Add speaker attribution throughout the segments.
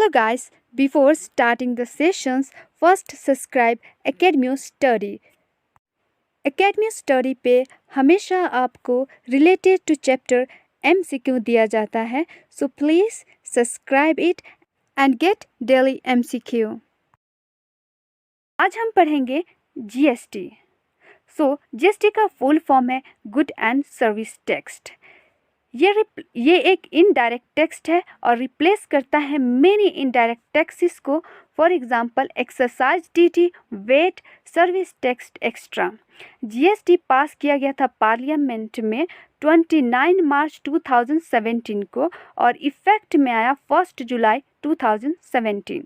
Speaker 1: Hello guys, before starting the sessions, first subscribe Academy Study. Academy Study पे हमेशा आपको related to chapter MCQ दिया जाता है, so please subscribe it and get daily MCQ. आज हम पढ़ेंगे GST. So GST का फुल फॉर्म है गुड एंड सर्विस टैक्स. ये एक इनडायरेक्ट टैक्स है और रिप्लेस करता है मेनी इनडायरेक्ट टैक्सेस को. For example exercise duty, VAT, service tax extra. GST pass किया गया था पार्लियामेंट में 29 मार्च 2017 को और इफेक्ट में आया 1 जुलाई 2017.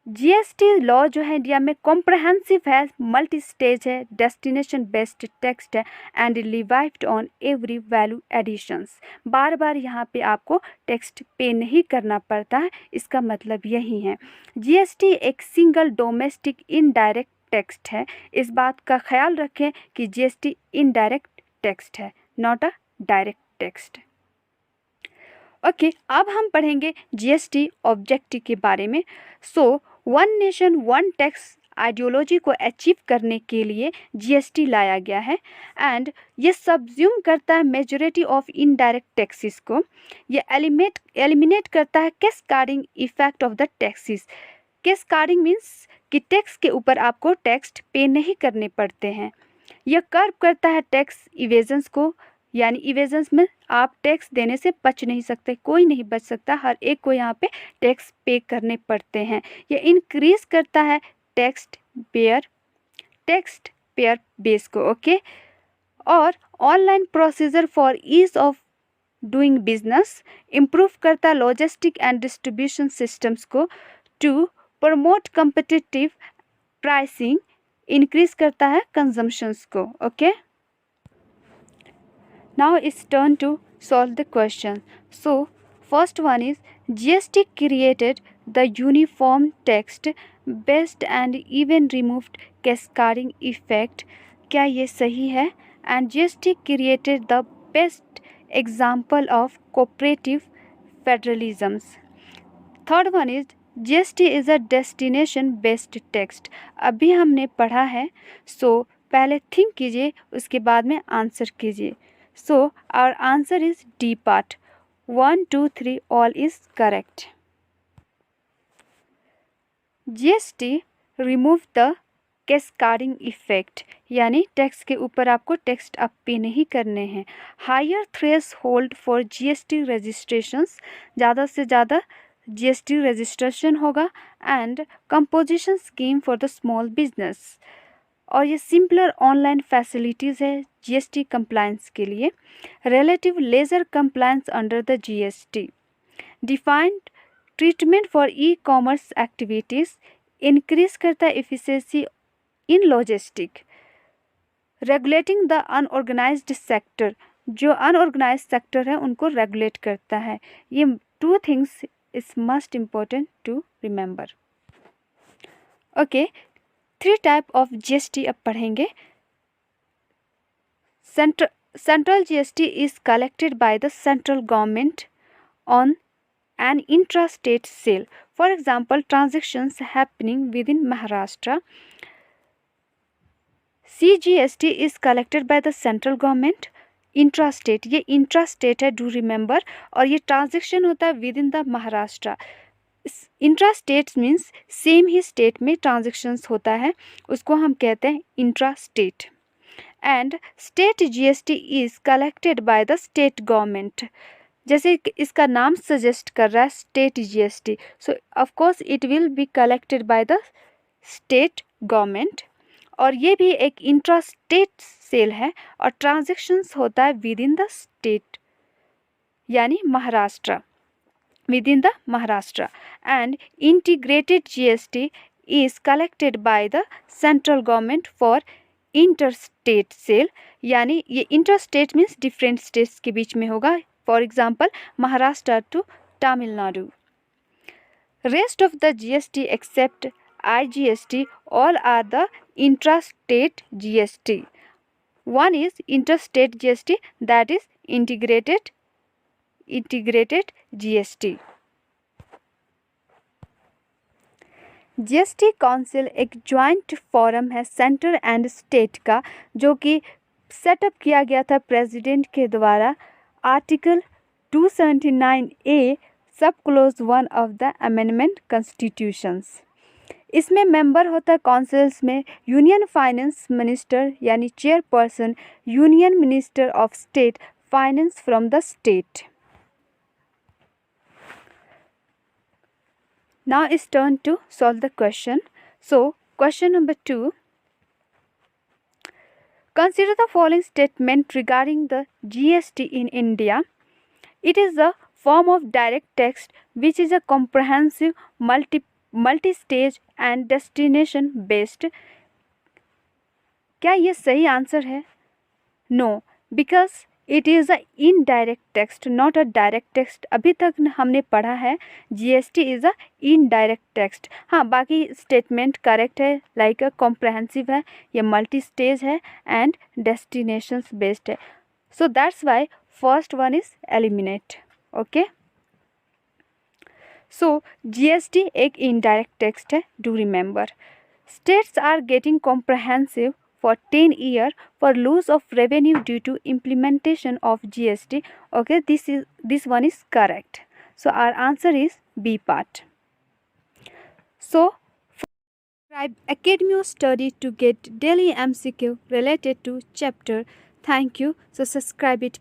Speaker 1: जीएसटी लॉ जो है इंडिया में कॉम्प्रहेंसिव है, मल्टी स्टेज है, डेस्टिनेशन बेस्ड टैक्स है and levied on every value additions. बार बार यहाँ पे आपको टैक्स पे नहीं करना पड़ता है, इसका मतलब यही है. जीएसटी एक सिंगल डोमेस्टिक इनडायरेक्ट टैक्स है. इस बात का ख्याल रखें कि जीएसटी इनडायरेक्ट टैक्स है, not a direct tax. Okay, अब हम पढ़ेंगे जीएसटी ऑब्जेक्टिव के बारे में. So one nation one tax ideology को अचीव करने के लिए जीएसटी लाया गया है एंड ये सब्ज्यूम करता है मेजॉरिटी ऑफ इनडायरेक्ट टैक्सेस को. ये एलिमिनेट करता है cascading effect of the taxes. Cascading means कि टैक्स के ऊपर आपको टैक्स पे नहीं करने पड़ते हैं. यह कर्व करता है टैक्स इवेजन्स को, यानी इवेजन्स में आप टैक्स देने से बच नहीं सकते, कोई नहीं बच सकता, हर एक को यहाँ पे टैक्स पे करने पड़ते हैं. ये इंक्रीज करता है टैक्स पेयर बेस को. ओके, और online procedure for ease of doing business improve करता है लॉजिस्टिक एंड डिस्ट्रीब्यूशन सिस्टम्स को to promote competitive pricing, increase करता है कंजम्पशंस को. Okay, now it's turn to solve the question. So first one is GST created the uniform tax based and even removed cascading effect. क्या ये सही है? And GST created the best example of cooperative federalism. Third one is GST is a destination based tax. अभी हमने पढ़ा है, so पहले think कीजिए, उसके बाद में आंसर कीजिए. So our answer is D part. 1, 2, 3 all is correct. GST remove the cascading effect, यानी टैक्स के ऊपर आपको टैक्स अब पे नहीं करने हैं. Higher threshold for GST registrations, ज़्यादा से ज़्यादा जीएसटी रजिस्ट्रेशन होगा and composition scheme for the small business. और ये सिंपलर ऑनलाइन फैसिलिटीज़ है जीएसटी कंप्लायंस के लिए. Relative ledger compliance under the GST. Defined treatment for e commerce activities, increase करता है efficiency in logistic. Regulating the unorganised sector, जो unorganised sector है उनको रेगुलेट करता है. ये 2 things is must important to remember. Okay, 3 type of GST अब पढ़ेंगे. Central GST is collected by the central government on an intra-state sale. For example, transactions happening within Maharashtra. CGST is collected by the central government. Intra-state, ये intra-state है, do remember, और ये transaction होता है within the Maharashtra. Intra-state means same he state में transactions होता है, उसको हम कहते हैं intra-state. And state GST is collected by the state government. जैसे इसका नाम सजेस्ट कर रहा है state GST, so of course it will be collected by the state government. और ये भी एक इंट्रा-स्टेट सेल है और ट्रांजेक्शन्स होता है विद इन द स्टेट, यानी Maharashtra, within the Maharashtra. And integrated GST is collected by the central government for interstate sale, यानी ये interstate means different states के बीच में होगा. For example, Maharashtra to Tamil Nadu. Rest of the GST except IGST all are the intrastate GST. One is interstate GST, that is integrated GST. GST council एक joint forum है centre and state का, जो कि setup किया गया था president के द्वारा आर्टिकल 279A सब close 1 of the amendment constitutions. इसमें मेंबर होता है काउंसिल्स में यूनियन फाइनेंस मिनिस्टर यानी chairperson, union minister of state finance from the state. Now it's turn to solve the question. So, question number 2. Consider the following statement regarding the GST in India. It is a form of direct tax which is a comprehensive, multi-stage and destination based. क्या ये सही answer है? No, because it is a indirect tax not a direct tax. अभी तक हमने पढ़ा है GST is a indirect tax. हाँ, बाकी स्टेटमेंट करेक्ट है, लाइक कॉम्प्रहेंसिव है, ये मल्टी स्टेज है एंड डेस्टिनेशंस बेस्ड है। So that's why first one is eliminate. Okay, so GST एक इनडायरेक्ट टैक्स है, do remember. States are getting comprehensive for 10 years for loss of revenue due to implementation of GST. Okay, this one is correct. So our answer is B part. So subscribe Academy Study to get daily MCQ related to chapter. Thank you. So subscribe it.